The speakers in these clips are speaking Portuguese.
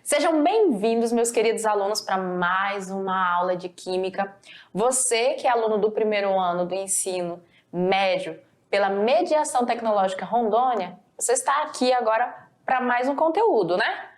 Sejam bem-vindos, meus queridos alunos, para mais uma aula de Química. Você que é aluno do primeiro ano do ensino médio pela Mediação Tecnológica Rondônia, você está aqui agora para mais um conteúdo, né?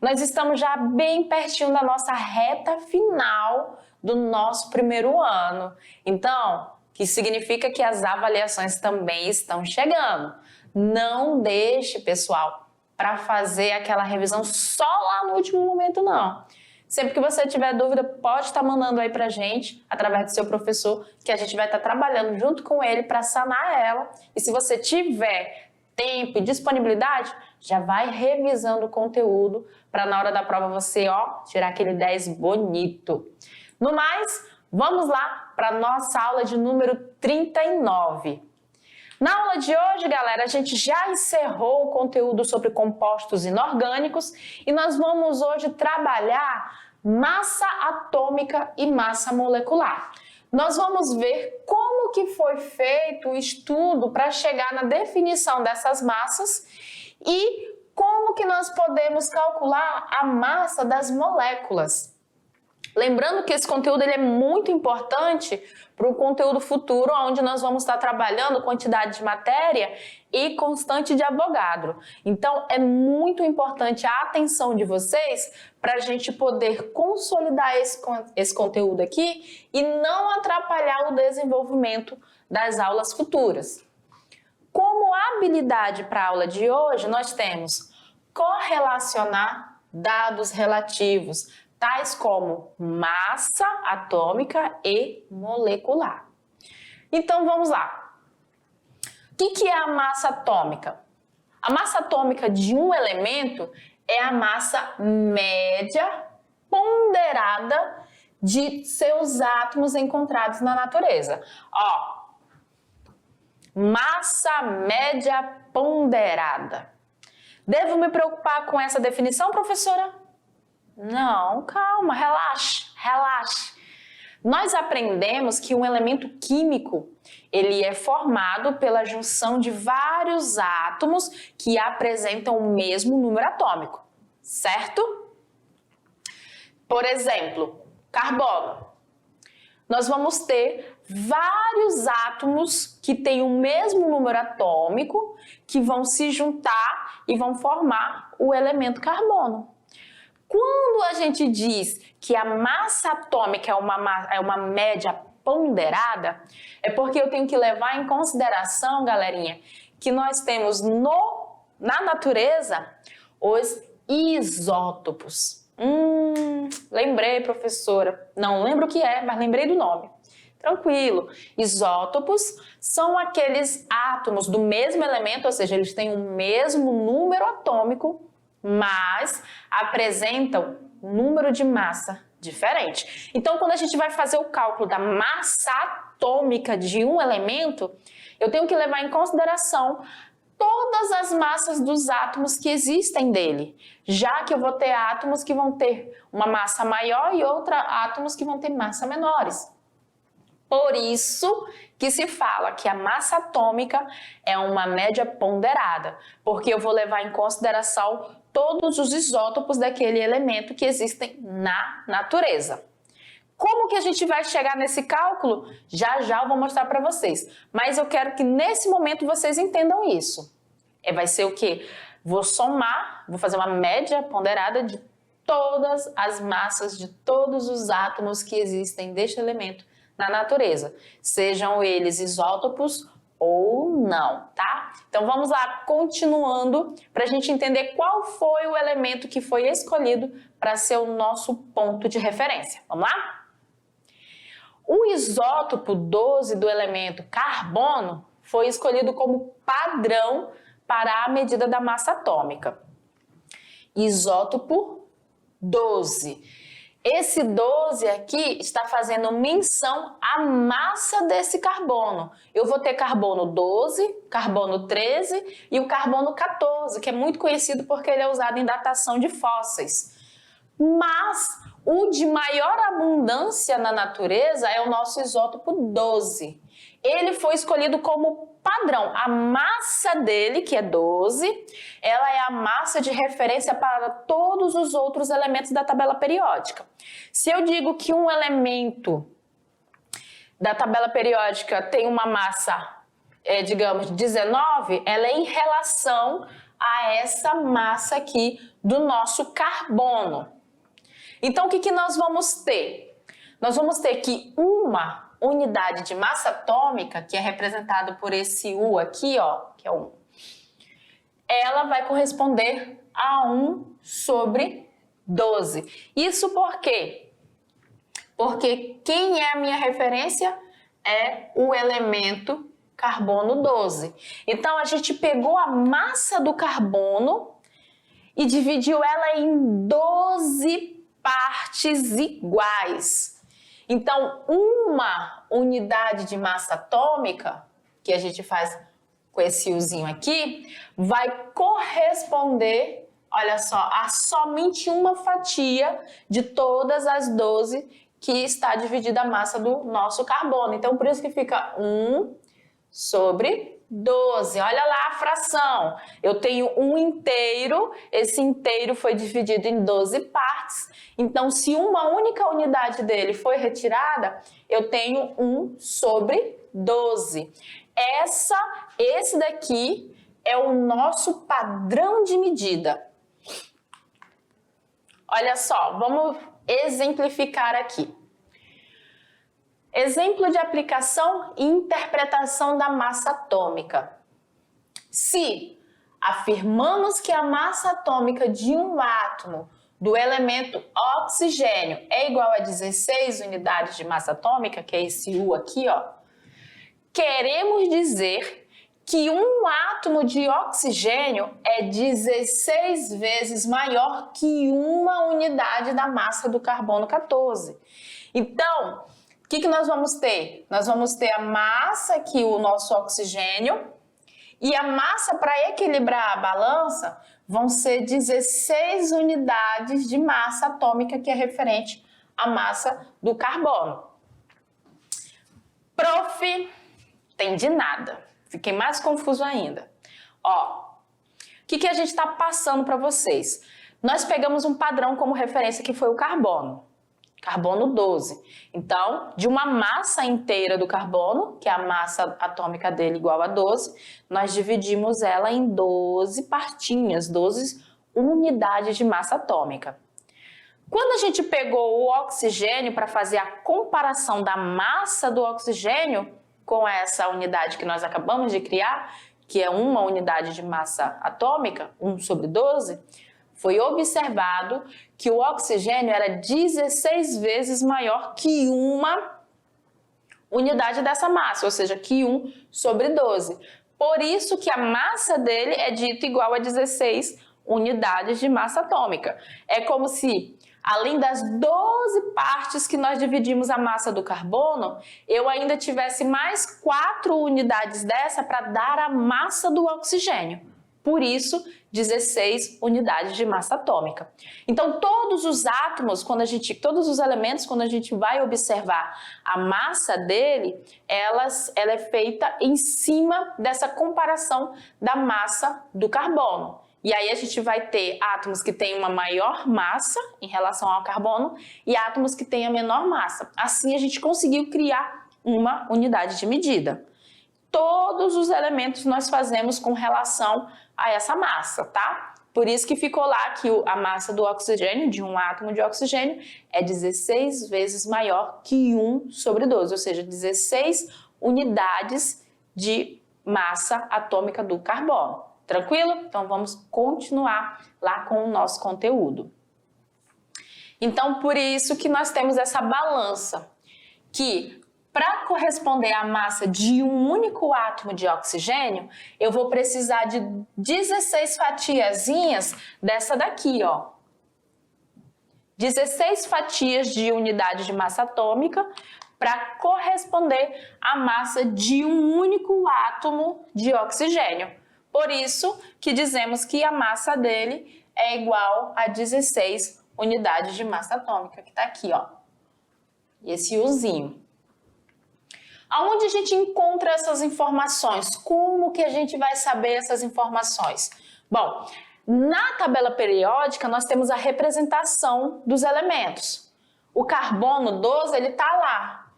Nós estamos já bem pertinho da nossa reta final do nosso primeiro ano. Então, que significa que as avaliações também estão chegando. Não deixe, pessoal, para fazer aquela revisão só lá no último momento, não. Sempre que você tiver dúvida, pode estar mandando aí pra gente, através do seu professor, que a gente vai estar trabalhando junto com ele para sanar ela. E se você tiver tempo e disponibilidade, já vai revisando o conteúdo para na hora da prova você, tirar aquele 10 bonito. No mais, vamos lá para a nossa aula de número 39. Na aula de hoje, galera, a gente já encerrou o conteúdo sobre compostos inorgânicos e nós vamos hoje trabalhar massa atômica e massa molecular. Nós vamos ver como que foi feito o estudo para chegar na definição dessas massas e como que nós podemos calcular a massa das moléculas. Lembrando que esse conteúdo ele é muito importante para o conteúdo futuro, onde nós vamos estar trabalhando quantidade de matéria e constante de Avogadro. Então, é muito importante a atenção de vocês para a gente poder consolidar esse conteúdo aqui e não atrapalhar o desenvolvimento das aulas futuras. Como habilidade para a aula de hoje, nós temos correlacionar dados relativos, tais como massa atômica e molecular. Então vamos lá. O que é a massa atômica? A massa atômica de um elemento é a massa média ponderada de seus átomos encontrados na natureza. Massa média ponderada. Devo me preocupar com essa definição, professora? Não, calma, relaxe. Nós aprendemos que um elemento químico, ele é formado pela junção de vários átomos que apresentam o mesmo número atômico, certo? Por exemplo, carbono. Nós vamos ter vários átomos que têm o mesmo número atômico, que vão se juntar e vão formar o elemento carbono. Quando a gente diz que a massa atômica é uma média ponderada, é porque eu tenho que levar em consideração, galerinha, que nós temos na natureza os isótopos. Lembrei, professora. Não lembro o que é, mas lembrei do nome. Tranquilo. Isótopos são aqueles átomos do mesmo elemento, ou seja, eles têm o mesmo número atômico, mas apresentam número de massa diferente. Então, quando a gente vai fazer o cálculo da massa atômica de um elemento, eu tenho que levar em consideração todas as massas dos átomos que existem dele, já que eu vou ter átomos que vão ter uma massa maior e átomos que vão ter massa menores. Por isso que se fala que a massa atômica é uma média ponderada, porque eu vou levar em consideração todos os isótopos daquele elemento que existem na natureza. Como que a gente vai chegar nesse cálculo? Já eu vou mostrar para vocês, mas eu quero que nesse momento vocês entendam isso. Vai ser o quê? Vou somar, vou fazer uma média ponderada de todas as massas de todos os átomos que existem deste elemento na natureza, sejam eles isótopos ou não, tá? Então vamos lá, continuando, para a gente entender qual foi o elemento que foi escolhido para ser o nosso ponto de referência. Vamos lá? O isótopo 12 do elemento carbono foi escolhido como padrão para a medida da massa atômica. Isótopo 12. Esse 12 aqui está fazendo menção à massa desse carbono. Eu vou ter carbono 12, carbono 13 e o carbono 14, que é muito conhecido porque ele é usado em datação de fósseis. Mas o de maior abundância na natureza é o nosso isótopo 12. ele foi escolhido como padrão. A massa dele, que é 12, ela é a massa de referência para todos os outros elementos da tabela periódica. Se eu digo que um elemento da tabela periódica tem uma massa, digamos, 19, ela é em relação a essa massa aqui do nosso carbono. Então, o que nós vamos ter? Nós vamos ter que uma unidade de massa atômica, que é representada por esse U aqui, ó, que é o 1, ela vai corresponder a 1 sobre 12. Isso por quê? Porque quem é a minha referência é o elemento carbono 12. Então, a gente pegou a massa do carbono e dividiu ela em 12 partes iguais. Então, uma unidade de massa atômica, que a gente faz com esse Uzinho aqui, vai corresponder, olha só, a somente uma fatia de todas as 12 que está dividida a massa do nosso carbono. Então, por isso que fica 1 sobre 12. Olha lá a fração. Eu tenho um inteiro, esse inteiro foi dividido em 12 partes. Então, se uma única unidade dele foi retirada, eu tenho 1 sobre 12. Esse daqui é o nosso padrão de medida. Olha só, vamos exemplificar aqui. Exemplo de aplicação e interpretação da massa atômica. Se afirmamos que a massa atômica de um átomo do elemento oxigênio é igual a 16 unidades de massa atômica, que é esse U aqui, ó, queremos dizer que um átomo de oxigênio é 16 vezes maior que uma unidade da massa do carbono 14. Então, o que nós vamos ter? Nós vamos ter a massa aqui, o nosso oxigênio, e a massa para equilibrar a balança vão ser 16 unidades de massa atômica, que é referente à massa do carbono. Prof, entendi nada. Fiquei mais confuso ainda. Ó, o que a gente está passando para vocês? Nós pegamos um padrão como referência que foi o carbono. Carbono 12. Então, de uma massa inteira do carbono, que é a massa atômica dele igual a 12, nós dividimos ela em 12 partinhas, 12 unidades de massa atômica. Quando a gente pegou o oxigênio para fazer a comparação da massa do oxigênio com essa unidade que nós acabamos de criar, que é uma unidade de massa atômica, 1 sobre 12, foi observado que o oxigênio era 16 vezes maior que uma unidade dessa massa, ou seja, que 1 sobre 12. Por isso que a massa dele é dita igual a 16 unidades de massa atômica. É como se, além das 12 partes que nós dividimos a massa do carbono, eu ainda tivesse mais 4 unidades dessa para dar a massa do oxigênio. Por isso, 16 unidades de massa atômica. Então, todos os átomos, todos os elementos, quando a gente vai observar a massa dele, ela é feita em cima dessa comparação da massa do carbono. E aí a gente vai ter átomos que têm uma maior massa em relação ao carbono e átomos que têm a menor massa. Assim a gente conseguiu criar uma unidade de medida. Todos os elementos nós fazemos com relação a essa massa, tá? Por isso que ficou lá que a massa do oxigênio, de um átomo de oxigênio, é 16 vezes maior que 1 sobre 12, ou seja, 16 unidades de massa atômica do carbono. Tranquilo? Então vamos continuar lá com o nosso conteúdo. Então, por isso que nós temos essa balança, que para corresponder à massa de um único átomo de oxigênio, eu vou precisar de 16 fatiazinhas dessa daqui, ó. 16 fatias de unidade de massa atômica para corresponder à massa de um único átomo de oxigênio. Por isso que dizemos que a massa dele é igual a 16 unidades de massa atômica, que está aqui, ó. Esse Uzinho. Aonde a gente encontra essas informações? Como que a gente vai saber essas informações? Bom, na tabela periódica nós temos a representação dos elementos. O carbono 12, ele está lá.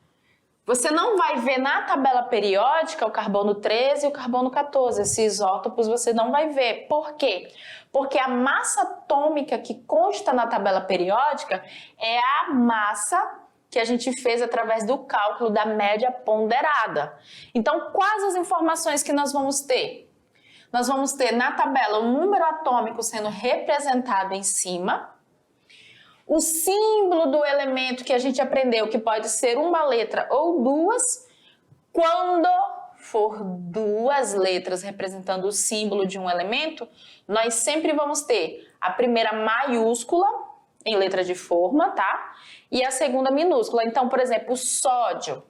Você não vai ver na tabela periódica o carbono 13 e o carbono 14. Esses isótopos você não vai ver. Por quê? Porque a massa atômica que consta na tabela periódica é a massa que a gente fez através do cálculo da média ponderada. Então, quais as informações que nós vamos ter? Nós vamos ter na tabela o número atômico sendo representado em cima, o símbolo do elemento que a gente aprendeu, que pode ser uma letra ou duas. Quando for duas letras representando o símbolo de um elemento, nós sempre vamos ter a primeira maiúscula em letra de forma, tá? E a segunda minúscula. Então, por exemplo, o sódio.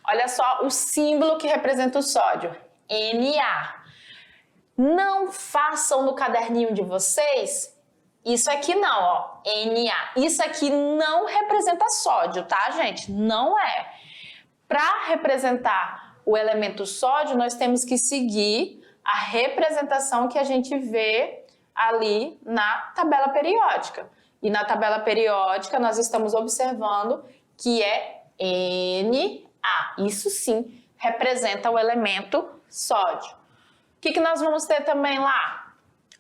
Olha só o símbolo que representa o sódio, Na. Não façam no caderninho de vocês isso aqui não, ó, Na. Isso aqui não representa sódio, tá, gente? Não é. Para representar o elemento sódio, nós temos que seguir a representação que a gente vê ali na tabela periódica. E na tabela periódica nós estamos observando que é Na. Isso sim representa o elemento sódio. O que nós vamos ter também lá?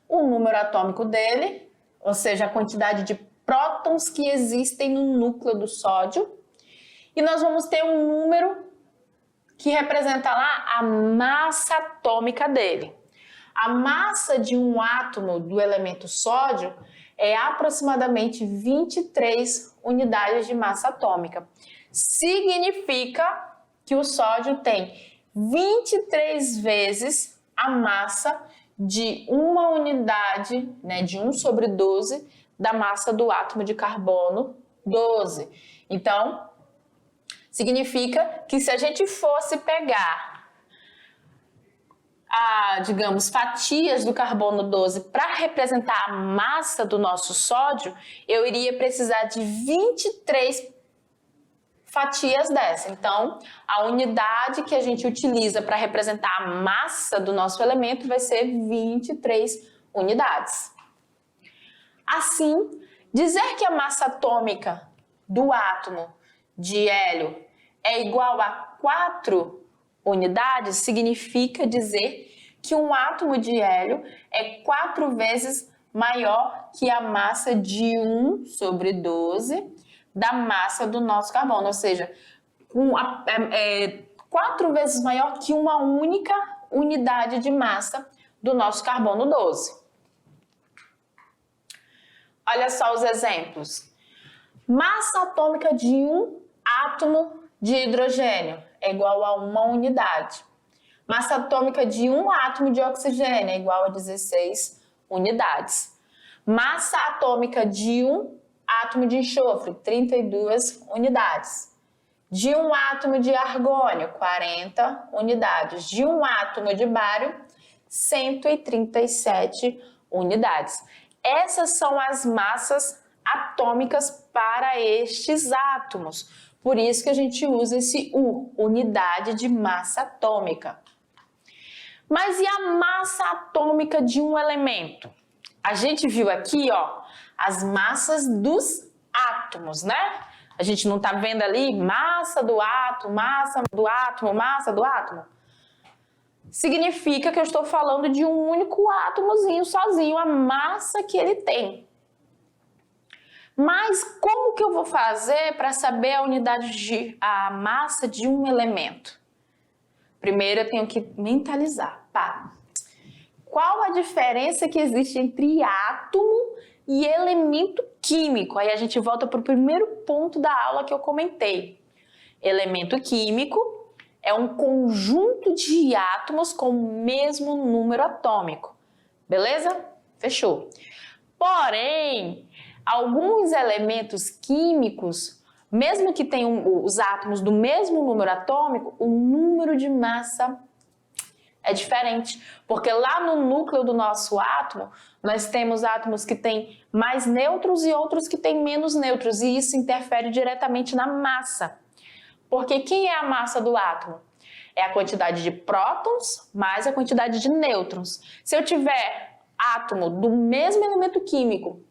O número atômico dele, ou seja, a quantidade de prótons que existem no núcleo do sódio. E nós vamos ter um número que representa lá a massa atômica dele. A massa de um átomo do elemento sódio é aproximadamente 23 unidades de massa atômica. Significa que o sódio tem 23 vezes a massa de uma unidade, né, de 1/12 da massa do átomo de carbono 12. Então, significa que se a gente fosse pegar, digamos, fatias do carbono 12 para representar a massa do nosso sódio, eu iria precisar de 23 fatias dessa. Então, a unidade que a gente utiliza para representar a massa do nosso elemento vai ser 23 unidades. Assim, dizer que a massa atômica do átomo de hélio é igual a 4 unidades significa dizer que um átomo de hélio é 4 vezes maior que a massa de 1/12 da massa do nosso carbono, ou seja, 4 vezes maior que uma única unidade de massa do nosso carbono 12. Olha só os exemplos. Massa atômica de um átomo de hidrogênio é igual a 1 unidade. Massa atômica de um átomo de oxigênio é igual a 16 unidades. Massa atômica de um átomo de enxofre, 32 unidades. De um átomo de argônio, 40 unidades. De um átomo de bário, 137 unidades. Essas são as massas atômicas para estes átomos. Por isso que a gente usa esse U, unidade de massa atômica. Mas e a massa atômica de um elemento? A gente viu aqui, ó, as massas dos átomos, né? A gente não tá vendo ali massa do átomo, massa do átomo, massa do átomo. Significa que eu estou falando de um único átomozinho sozinho, a massa que ele tem. Mas como que eu vou fazer para saber a massa de um elemento? Primeiro eu tenho que mentalizar, tá? Qual a diferença que existe entre átomo e elemento químico? Aí a gente volta para o primeiro ponto da aula que eu comentei. Elemento químico é um conjunto de átomos com o mesmo número atômico. Beleza? Fechou. Porém, alguns elementos químicos, mesmo que tenham os átomos do mesmo número atômico, o número de massa é diferente, porque lá no núcleo do nosso átomo, nós temos átomos que têm mais nêutrons e outros que têm menos nêutrons, e isso interfere diretamente na massa. Porque quem é a massa do átomo? É a quantidade de prótons mais a quantidade de nêutrons. Se eu tiver átomo do mesmo elemento químico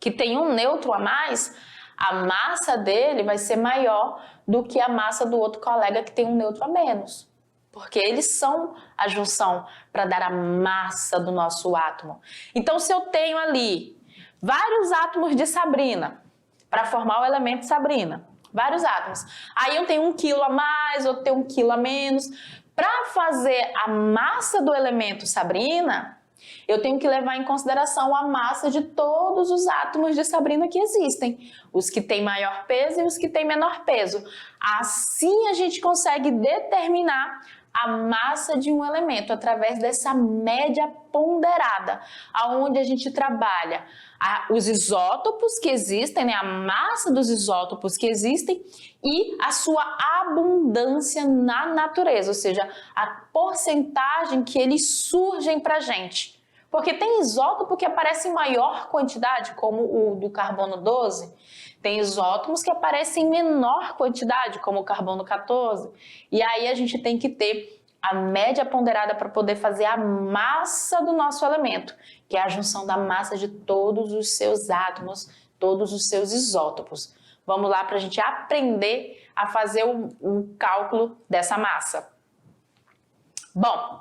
que tem um nêutron a mais, a massa dele vai ser maior do que a massa do outro colega que tem um nêutron a menos. Porque eles são a junção para dar a massa do nosso átomo. Então, se eu tenho ali vários átomos de Sabrina para formar o elemento Sabrina, vários átomos, aí eu tenho 1 quilo a mais, outro tem 1 quilo a menos. Para fazer a massa do elemento Sabrina, eu tenho que levar em consideração a massa de todos os átomos de Sabrina que existem, os que têm maior peso e os que têm menor peso. Assim a gente consegue determinar a massa de um elemento através dessa média ponderada, aonde a gente trabalha os isótopos que existem, né, a massa dos isótopos que existem e a sua abundância na natureza, ou seja, a porcentagem que eles surgem para a gente. Porque tem isótopo que aparece em maior quantidade, como o do carbono 12, tem isótopos que aparecem em menor quantidade, como o carbono 14, e aí a gente tem que ter a média ponderada para poder fazer a massa do nosso elemento, que é a junção da massa de todos os seus átomos, todos os seus isótopos. Vamos lá para a gente aprender a fazer o cálculo dessa massa. Bom,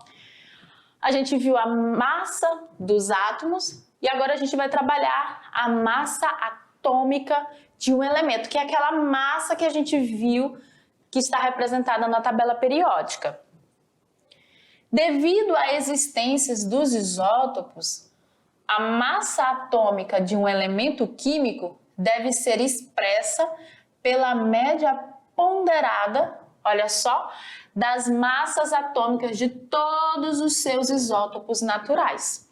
a gente viu a massa dos átomos e agora a gente vai trabalhar a massa atômica de um elemento, que é aquela massa que a gente viu que está representada na tabela periódica. Devido à existência dos isótopos, a massa atômica de um elemento químico deve ser expressa pela média ponderada, olha só, das massas atômicas de todos os seus isótopos naturais.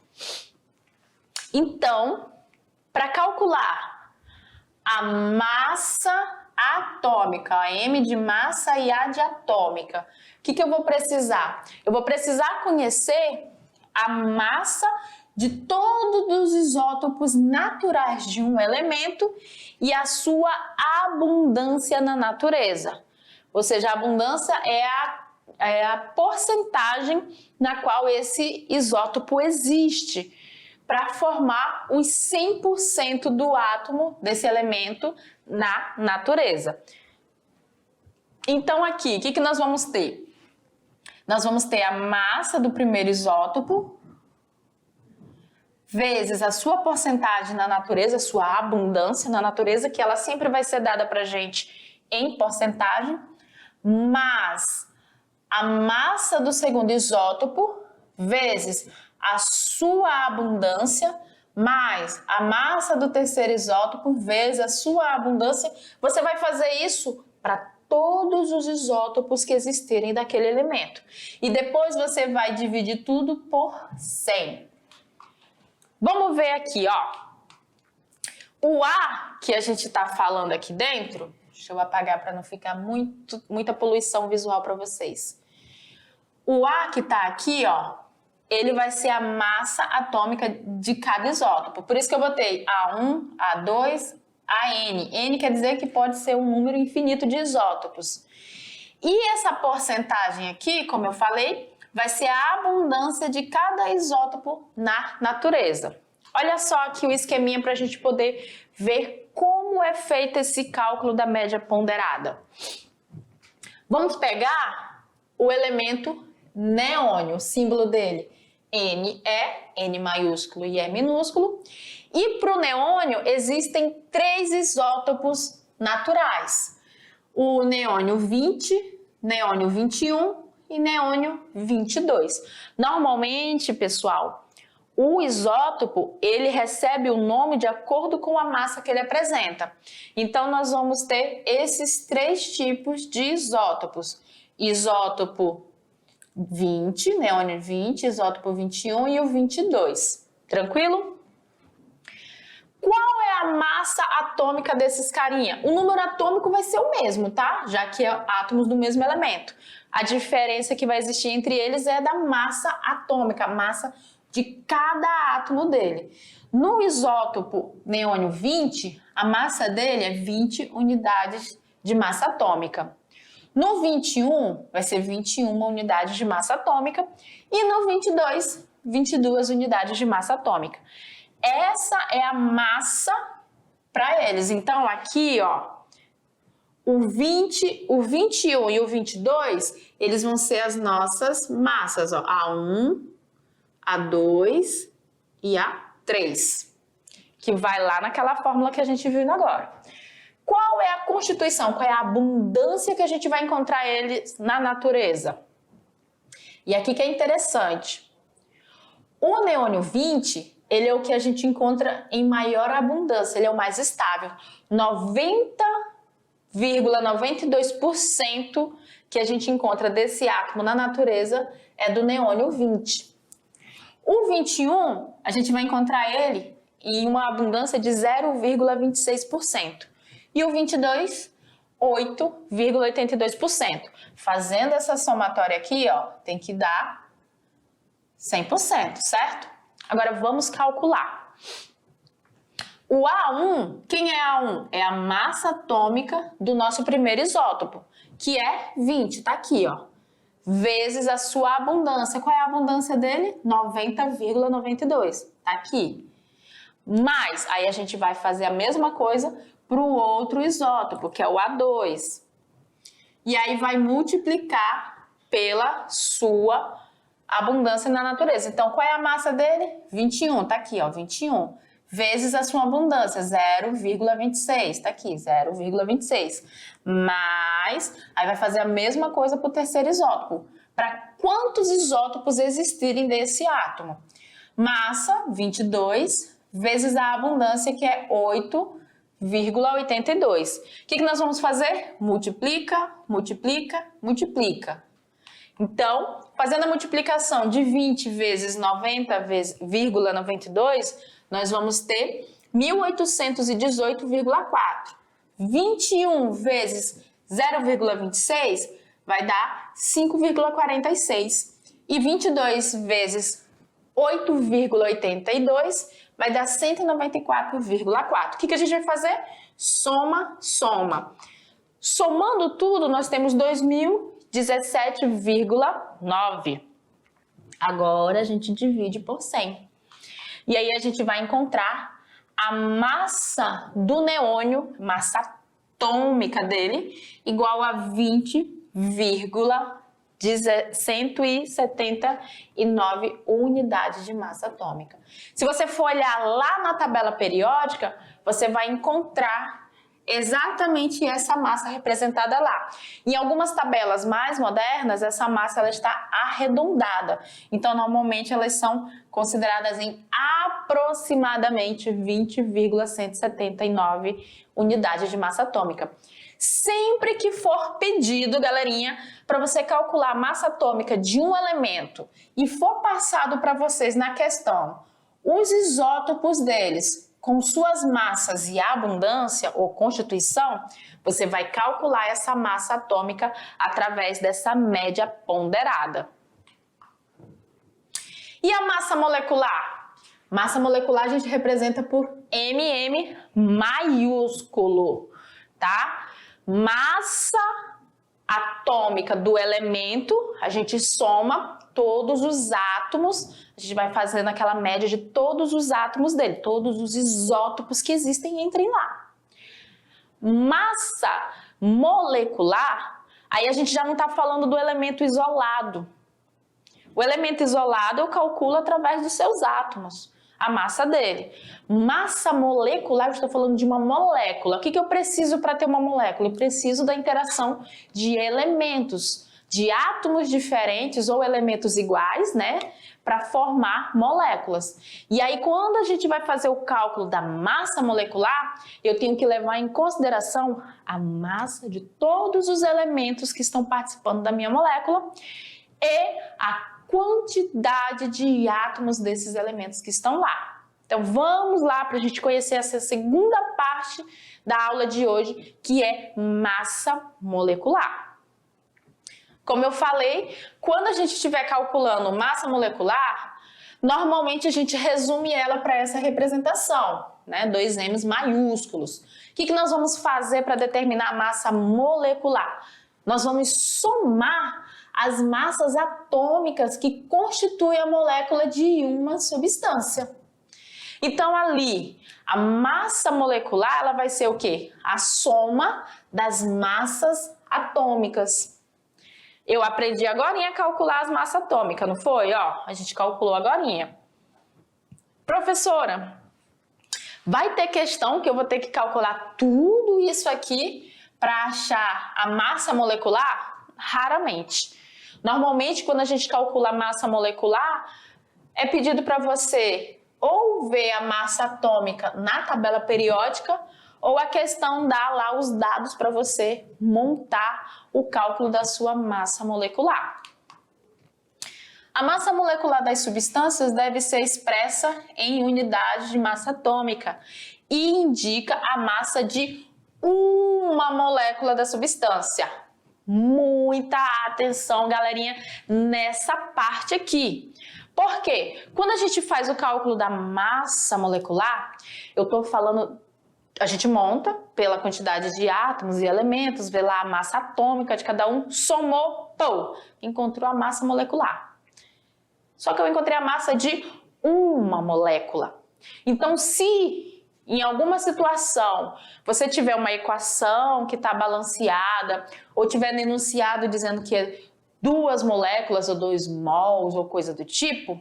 Então, para calcular a massa atômica, a M de massa e A de atômica, o que eu vou precisar? Eu vou precisar conhecer a massa de todos os isótopos naturais de um elemento e a sua abundância na natureza. Ou seja, a abundância é a porcentagem na qual esse isótopo existe para formar os 100% do átomo desse elemento na natureza. Então aqui, o que nós vamos ter? Nós vamos ter a massa do primeiro isótopo vezes a sua porcentagem na natureza, a sua abundância na natureza, que ela sempre vai ser dada para a gente em porcentagem, mas a massa do segundo isótopo vezes a sua abundância mais a massa do terceiro isótopo vezes a sua abundância. Você vai fazer isso para todos os isótopos que existirem daquele elemento. E depois você vai dividir tudo por 100. Vamos ver aqui, ó. O A que a gente está falando aqui dentro, deixa eu apagar para não ficar muita poluição visual para vocês. O A que está aqui, ó, ele vai ser a massa atômica de cada isótopo. Por isso que eu botei A1, A2, AN. N quer dizer que pode ser um número infinito de isótopos. E essa porcentagem aqui, como eu falei, vai ser a abundância de cada isótopo na natureza. Olha só aqui o esqueminha para a gente poder ver como é feito esse cálculo da média ponderada. Vamos pegar o elemento neônio, o símbolo dele, Ne, N maiúsculo e E minúsculo. E para o neônio existem 3 isótopos naturais. O neônio 20, neônio 21 e neônio 22. Normalmente, pessoal, o isótopo, ele recebe o nome de acordo com a massa que ele apresenta. Então, nós vamos ter esses 3 tipos de isótopos. Isótopo 20, neônio 20, isótopo 21 e o 22. Tranquilo? Qual é a massa atômica desses carinha? O número atômico vai ser o mesmo, tá? Já que é átomos do mesmo elemento. A diferença que vai existir entre eles é da massa atômica, a massa de cada átomo dele. No isótopo neônio 20, a massa dele é 20 unidades de massa atômica. No 21, vai ser 21 unidades de massa atômica. E no 22, 22 unidades de massa atômica. Essa é a massa para eles. Então, aqui, ó, o 21 e o 22, eles vão ser as nossas massas, ó, A1, A2 e A3, que vai lá naquela fórmula que a gente viu agora. Qual é a constituição? Qual é a abundância que a gente vai encontrar eles na natureza? E aqui que é interessante. O neônio 20, ele é o que a gente encontra em maior abundância, ele é o mais estável. 90,92% que a gente encontra desse átomo na natureza é do neônio 20. O 21, a gente vai encontrar ele em uma abundância de 0,26%. E o 22, 8,82%. Fazendo essa somatória aqui, ó, tem que dar 100%, certo? Agora vamos calcular. O A1, quem é A1? É a massa atômica do nosso primeiro isótopo, que é 20, tá aqui, ó. Vezes a sua abundância. Qual é a abundância dele? 90,92, tá aqui. Mas, aí a gente vai fazer a mesma coisa para o outro isótopo, que é o A2. E aí vai multiplicar pela sua abundância na natureza. Então, qual é a massa dele? 21, tá aqui, ó, 21. Vezes a sua abundância, 0,26, tá aqui, 0,26. Mas, aí vai fazer a mesma coisa para o terceiro isótopo. Para quantos isótopos existirem desse átomo? Massa, 22, vezes a abundância, que é 8,82. O que nós vamos fazer? Multiplica, multiplica, multiplica. Então, fazendo a multiplicação de 20 vezes 90,92, nós vamos ter 1818,4. 21 vezes 0,26 vai dar 5,46. E 22 vezes 8,82 vai dar 194,4. O que a gente vai fazer? Soma, soma. Somando tudo, nós temos 2017,9. Agora a gente divide por 100. E aí a gente vai encontrar a massa do neônio, massa atômica dele, igual a 20,179 unidades de massa atômica. Se você for olhar lá na tabela periódica, você vai encontrar exatamente essa massa representada lá. Em algumas tabelas mais modernas, essa massa ela está arredondada. Então, normalmente, elas são consideradas em aproximadamente 20,179 unidades de massa atômica. Sempre que for pedido, galerinha, para você calcular a massa atômica de um elemento e for passado para vocês na questão os isótopos deles com suas massas e abundância ou constituição, você vai calcular essa massa atômica através dessa média ponderada. E a massa molecular? Massa molecular a gente representa por MM maiúsculo, tá? Massa atômica do elemento, a gente soma todos os átomos, a gente vai fazendo aquela média de todos os átomos dele, todos os isótopos que existem entrem lá. Massa molecular, aí a gente já não está falando do elemento isolado. O elemento isolado eu calculo através dos seus átomos, a massa dele. Massa molecular, eu estou falando de uma molécula. O que eu preciso para ter uma molécula? Eu preciso da interação de elementos, de átomos diferentes ou elementos iguais, né? Para formar moléculas. E aí, quando a gente vai fazer o cálculo da massa molecular, eu tenho que levar em consideração a massa de todos os elementos que estão participando da minha molécula e a quantidade de átomos desses elementos que estão lá. Então vamos lá para a gente conhecer essa segunda parte da aula de hoje, que é massa molecular. Como eu falei, quando a gente estiver calculando massa molecular, normalmente a gente resume ela para essa representação, né? 2M's maiúsculos. O que nós vamos fazer para determinar a massa molecular? Nós vamos somar as massas atômicas que constituem a molécula de uma substância. Então, ali, a massa molecular, ela vai ser o quê? A soma das massas atômicas. Eu aprendi agorinha a calcular as massas atômicas, não foi? Ó, a gente calculou agorinha. Professora, vai ter questão que eu vou ter que calcular tudo isso aqui para achar a massa molecular? Raramente. Normalmente, quando a gente calcula a massa molecular, é pedido para você ou ver a massa atômica na tabela periódica, ou a questão dá lá os dados para você montar o cálculo da sua massa molecular. A massa molecular das substâncias deve ser expressa em unidade de massa atômica e indica a massa de uma molécula da substância. Muita atenção, galerinha, nessa parte aqui. Por quê? Quando a gente faz o cálculo da massa molecular, eu estou falando, a gente monta pela quantidade de átomos e elementos, vê lá a massa atômica de cada um, somou, pô, encontrou a massa molecular. Só que eu encontrei a massa de uma molécula. Então, se em alguma situação você tiver uma equação que está balanceada ou tiver no enunciado dizendo que é 2 moléculas ou 2 mols ou coisa do tipo,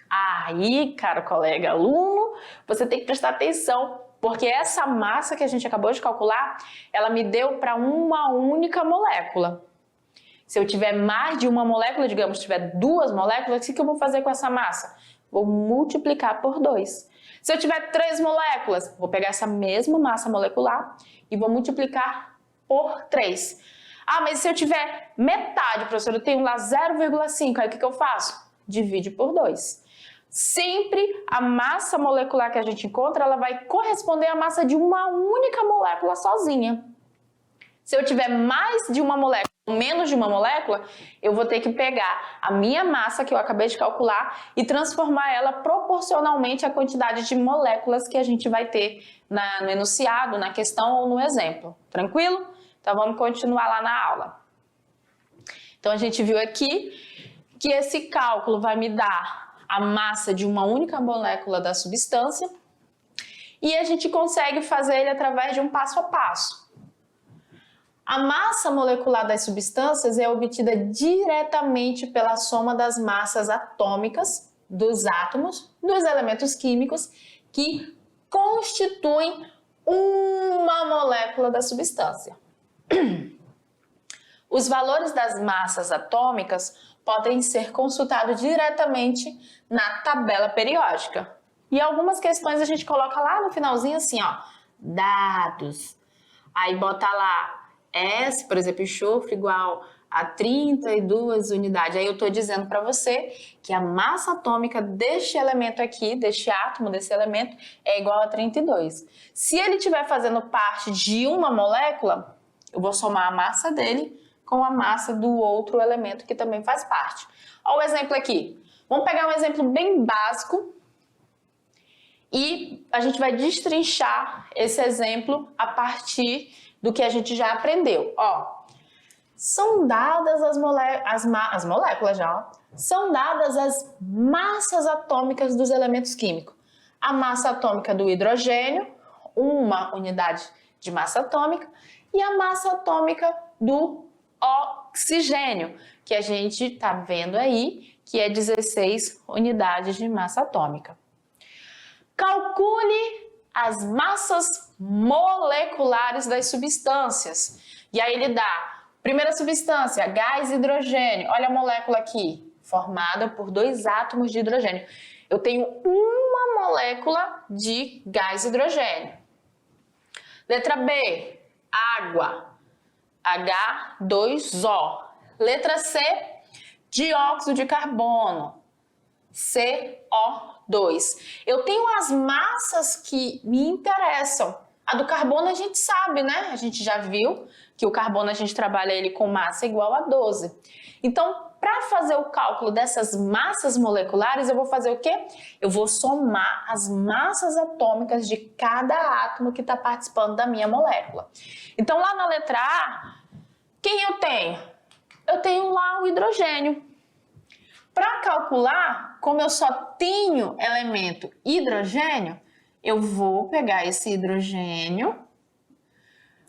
aí, caro colega aluno, você tem que prestar atenção, porque essa massa que a gente acabou de calcular, ela me deu para uma única molécula. Se eu tiver mais de uma molécula, digamos, tiver 2 moléculas, o que eu vou fazer com essa massa? Vou multiplicar por 2. Se eu tiver 3 moléculas, vou pegar essa mesma massa molecular e vou multiplicar por 3. Ah, mas se eu tiver metade, professor, eu tenho lá 0,5, aí o que eu faço? Divide por 2. Sempre a massa molecular que a gente encontra, ela vai corresponder à massa de uma única molécula sozinha. Se eu tiver mais de uma molécula, menos de uma molécula, eu vou ter que pegar a minha massa que eu acabei de calcular e transformar ela proporcionalmente à quantidade de moléculas que a gente vai ter no enunciado, na questão ou no exemplo. Tranquilo? Então vamos continuar lá na aula. Então a gente viu aqui que esse cálculo vai me dar a massa de uma única molécula da substância e a gente consegue fazer ele através de um passo a passo. A massa molecular das substâncias é obtida diretamente pela soma das massas atômicas dos átomos dos elementos químicos que constituem uma molécula da substância. Os valores das massas atômicas podem ser consultados diretamente na tabela periódica. E algumas questões a gente coloca lá no finalzinho assim, ó, dados. Aí bota lá S, por exemplo, enxofre igual a 32 unidades. Aí eu estou dizendo para você que a massa atômica deste elemento aqui, deste átomo, desse elemento, é igual a 32. Se ele estiver fazendo parte de uma molécula, eu vou somar a massa dele com a massa do outro elemento que também faz parte. Olha o exemplo aqui. Vamos pegar um exemplo bem básico e a gente vai destrinchar esse exemplo a partir do que a gente já aprendeu. Ó, são dadas as moléculas já, ó. São dadas as massas atômicas dos elementos químicos. A massa atômica do hidrogênio, uma unidade de massa atômica, e a massa atômica do oxigênio, que a gente está vendo aí, que é 16 unidades de massa atômica. Calcule as massas moleculares das substâncias. E aí ele dá, primeira substância, gás hidrogênio. Olha a molécula aqui, formada por 2 átomos de hidrogênio. Eu tenho uma molécula de gás hidrogênio. Letra B, água, H2O. Letra C, dióxido de carbono, CO2. Eu tenho as massas que me interessam. A do carbono a gente sabe, né? A gente já viu que o carbono a gente trabalha ele com massa igual a 12. Então, para fazer o cálculo dessas massas moleculares, eu vou fazer o quê? Eu vou somar as massas atômicas de cada átomo que está participando da minha molécula. Então, lá na letra A, Quem eu tenho? Eu tenho lá o hidrogênio. Para calcular, como eu só tenho elemento hidrogênio, eu vou pegar esse hidrogênio,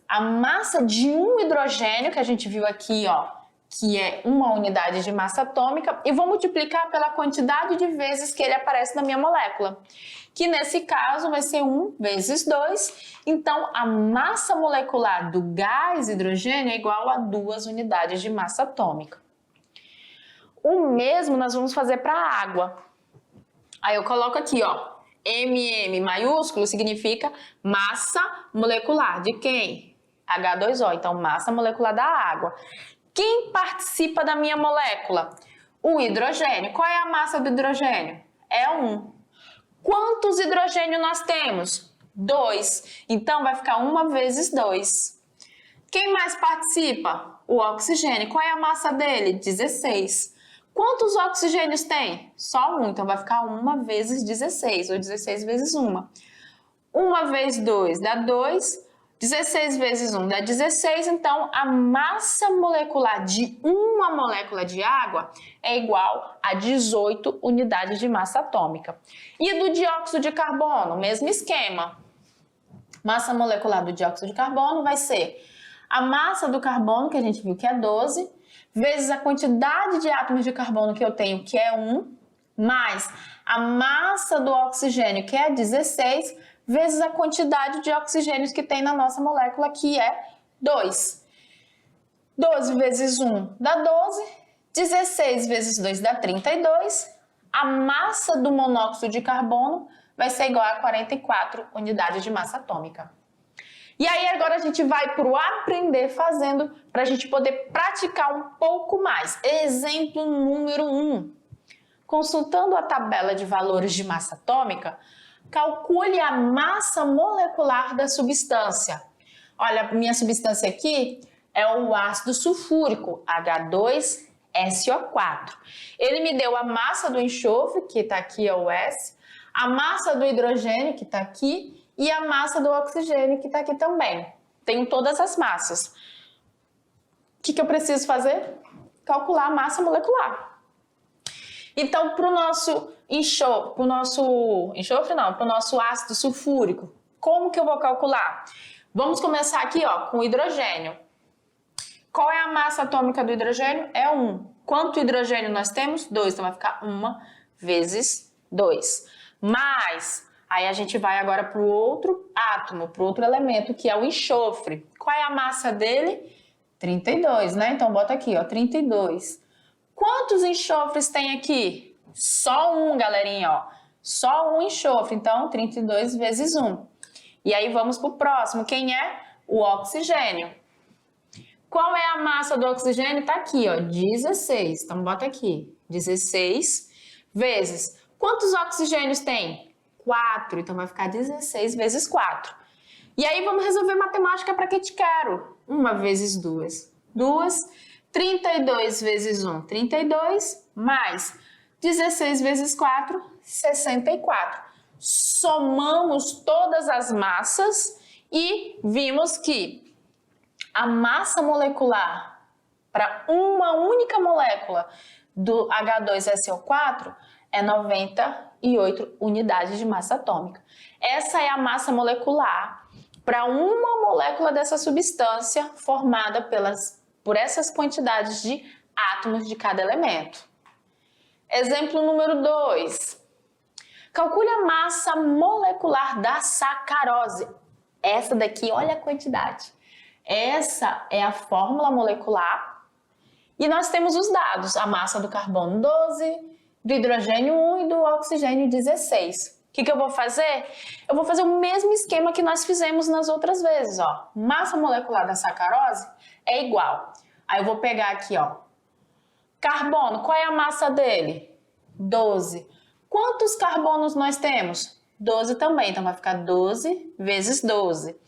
a massa de um hidrogênio, que a gente viu aqui, ó, que é uma unidade de massa atômica, e vou multiplicar pela quantidade de vezes que ele aparece na minha molécula, que nesse caso vai ser 1 vezes 2, então a massa molecular do gás hidrogênio é igual a 2 unidades de massa atômica. O mesmo nós vamos fazer para a água. Aí eu coloco aqui, ó, MM maiúsculo significa massa molecular de quem? H2O, então massa molecular da água. Quem participa da minha molécula? O hidrogênio. Qual é a massa do hidrogênio? É 1. Quantos hidrogênios nós temos? 2. Então vai ficar 1 vezes 2. Quem mais participa? O oxigênio. Qual é a massa dele? 16. Quantos oxigênios tem? Só 1, então vai ficar 1 vezes 16, ou 16 vezes 1. 1 vezes 2 dá 2, 16 vezes 1 dá 16, então a massa molecular de uma molécula de água é igual a 18 unidades de massa atômica. E do dióxido de carbono, mesmo esquema. Massa molecular do dióxido de carbono vai ser a massa do carbono, que a gente viu que é 12, vezes a quantidade de átomos de carbono que eu tenho, que é 1, mais a massa do oxigênio, que é 16, vezes a quantidade de oxigênios que tem na nossa molécula, que é 2. 12 vezes 1 dá 12, 16 vezes 2 dá 32, a massa do monóxido de carbono vai ser igual a 44 unidades de massa atômica. E aí agora a gente vai para o aprender fazendo, para a gente poder praticar um pouco mais. Exemplo número 1. Consultando a tabela de valores de massa atômica, calcule a massa molecular da substância. Olha, a minha substância aqui é o ácido sulfúrico, H2SO4. Ele me deu a massa do enxofre, que está aqui, é o S, a massa do hidrogênio, que está aqui, e a massa do oxigênio, que está aqui também. Tenho todas as massas. O que eu preciso fazer? Calcular a massa molecular. Então, para o nosso ácido sulfúrico, como que eu vou calcular? Vamos começar aqui, ó, com o hidrogênio. Qual é a massa atômica do hidrogênio? É 1. Quanto hidrogênio nós temos? 2. Então, vai ficar 1 vezes 2. Mais... Aí a gente vai agora para o outro átomo, para o outro elemento, que é o enxofre. Qual é a massa dele? 32, né? Então bota aqui, ó, 32. Quantos enxofres tem aqui? Só um, galerinha, ó. Só um enxofre, então 32 vezes 1. E aí vamos para o próximo, quem é? O oxigênio. Qual é a massa do oxigênio? Tá aqui, ó, 16. Então bota aqui, 16 vezes. Quantos oxigênios tem? 4, então vai ficar 16 vezes 4. E aí vamos resolver matemática para que te quero. 1 vezes 2, 2. 32 vezes 1, 32. Mais 16 vezes 4, 64. Somamos todas as massas e vimos que a massa molecular para uma única molécula do H2SO4 é 98 unidades de massa atômica. Essa é a massa molecular para uma molécula dessa substância formada por essas quantidades de átomos de cada elemento. Exemplo número 2. Calcule a massa molecular da sacarose. Essa daqui, olha a quantidade. Essa é a fórmula molecular e nós temos os dados. A massa do carbono 12, do hidrogênio 1 e do oxigênio 16. O que eu vou fazer? Eu vou fazer o mesmo esquema que nós fizemos nas outras vezes, ó. Massa molecular da sacarose é igual. Aí eu vou pegar aqui, ó. Carbono, qual é a massa dele? 12. Quantos carbonos nós temos? 12 também, então vai ficar 12 vezes 12.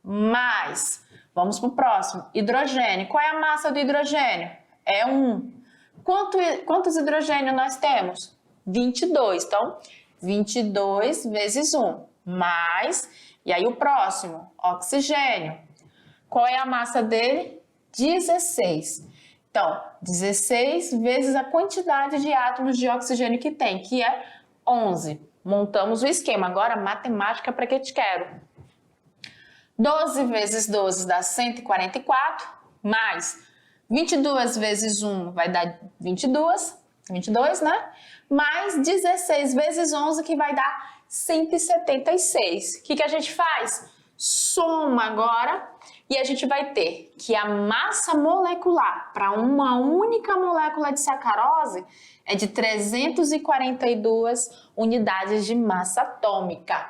Mais, vamos para o próximo, hidrogênio. Qual é a massa do hidrogênio? É 1. Quantos hidrogênios nós temos? 22. Então, 22 vezes 1. Mais, e aí o próximo, oxigênio. Qual é a massa dele? 16. Então, 16 vezes a quantidade de átomos de oxigênio que tem, que é 11. Montamos o esquema. Agora, matemática para que te quero. 12 vezes 12 dá 144, mais 22 vezes 1 vai dar 22, né? Mais 16 vezes 11 que vai dar 176. O que a gente faz? Soma agora e a gente vai ter que a massa molecular para uma única molécula de sacarose é de 342 unidades de massa atômica.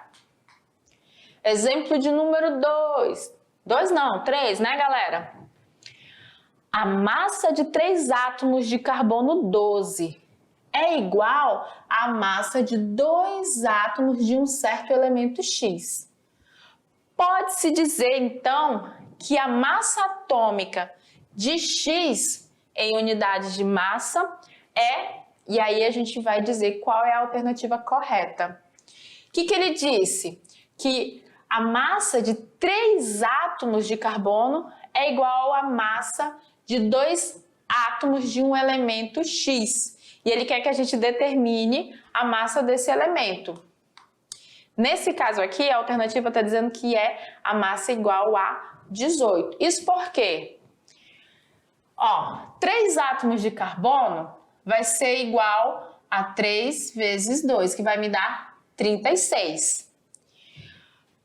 Exemplo de número 2. 2 não, 3, né, galera? A massa de 3 átomos de carbono 12 é igual à massa de 2 átomos de um certo elemento X. Pode-se dizer, então, que a massa atômica de X em unidades de massa e aí a gente vai dizer qual é a alternativa correta. O que ele disse? Que a massa de 3 átomos de carbono é igual à massa de 2 átomos de um elemento X. E ele quer que a gente determine a massa desse elemento. Nesse caso aqui, a alternativa está dizendo que é a massa igual a 18. Isso por quê? 3 átomos de carbono vai ser igual a 3 vezes 2, que vai me dar 36.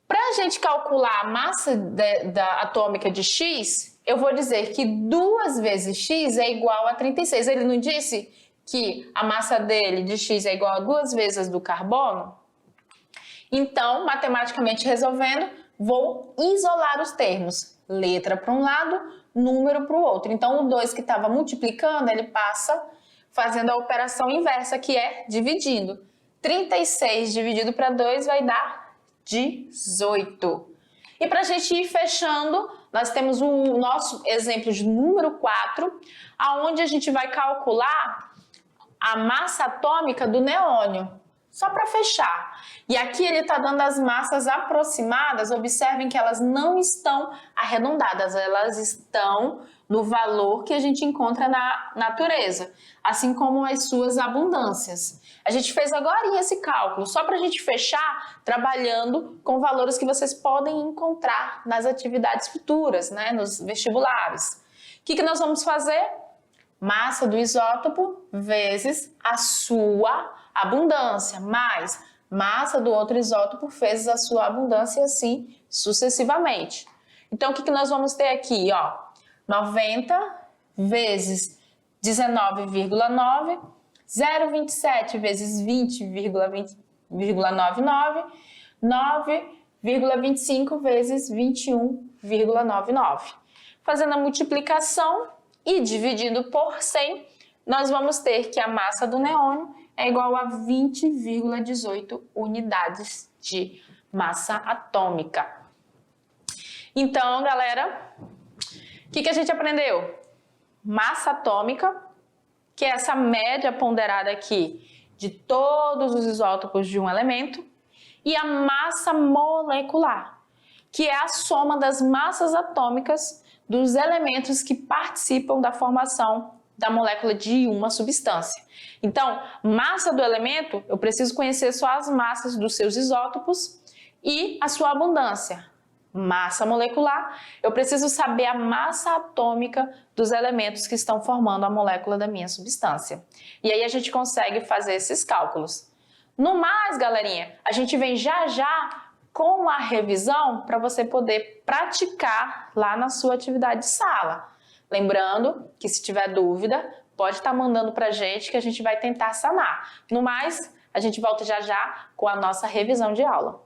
Para a gente calcular a massa atômica de X, eu vou dizer que 2 vezes X é igual a 36. Ele não disse que a massa dele de X é igual a 2 vezes do carbono? Então, matematicamente resolvendo, vou isolar os termos. Letra para um lado, número para o outro. Então, o 2 que estava multiplicando, ele passa fazendo a operação inversa, que é dividindo. 36 dividido para 2 vai dar 18. E para a gente ir fechando, nós temos o nosso exemplo de número 4, aonde a gente vai calcular a massa atômica do neônio. Só para fechar. E aqui ele está dando as massas aproximadas. Observem que elas não estão arredondadas, elas estão no valor que a gente encontra na natureza, assim como as suas abundâncias. A gente fez agora esse cálculo, só para a gente fechar trabalhando com valores que vocês podem encontrar nas atividades futuras, né, nos vestibulares. O que nós vamos fazer? Massa do isótopo vezes a sua abundância, mais massa do outro isótopo vezes a sua abundância e assim sucessivamente. Então, o que nós vamos ter aqui? 90 vezes 19,9, 0,27 vezes 20,99, 9,25 vezes 21,99. Fazendo a multiplicação e dividindo por 100, nós vamos ter que a massa do neônio é igual a 20,18 unidades de massa atômica. Então, galera, o que a gente aprendeu? Massa atômica, que é essa média ponderada aqui de todos os isótopos de um elemento, e a massa molecular, que é a soma das massas atômicas dos elementos que participam da formação da molécula de uma substância. Então, massa do elemento, eu preciso conhecer só as massas dos seus isótopos e a sua abundância. Massa molecular, eu preciso saber a massa atômica dos elementos que estão formando a molécula da minha substância. E aí a gente consegue fazer esses cálculos. No mais, galerinha, a gente vem já com a revisão para você poder praticar lá na sua atividade de sala. Lembrando que se tiver dúvida, pode estar mandando para a gente que a gente vai tentar sanar. No mais, a gente volta já com a nossa revisão de aula.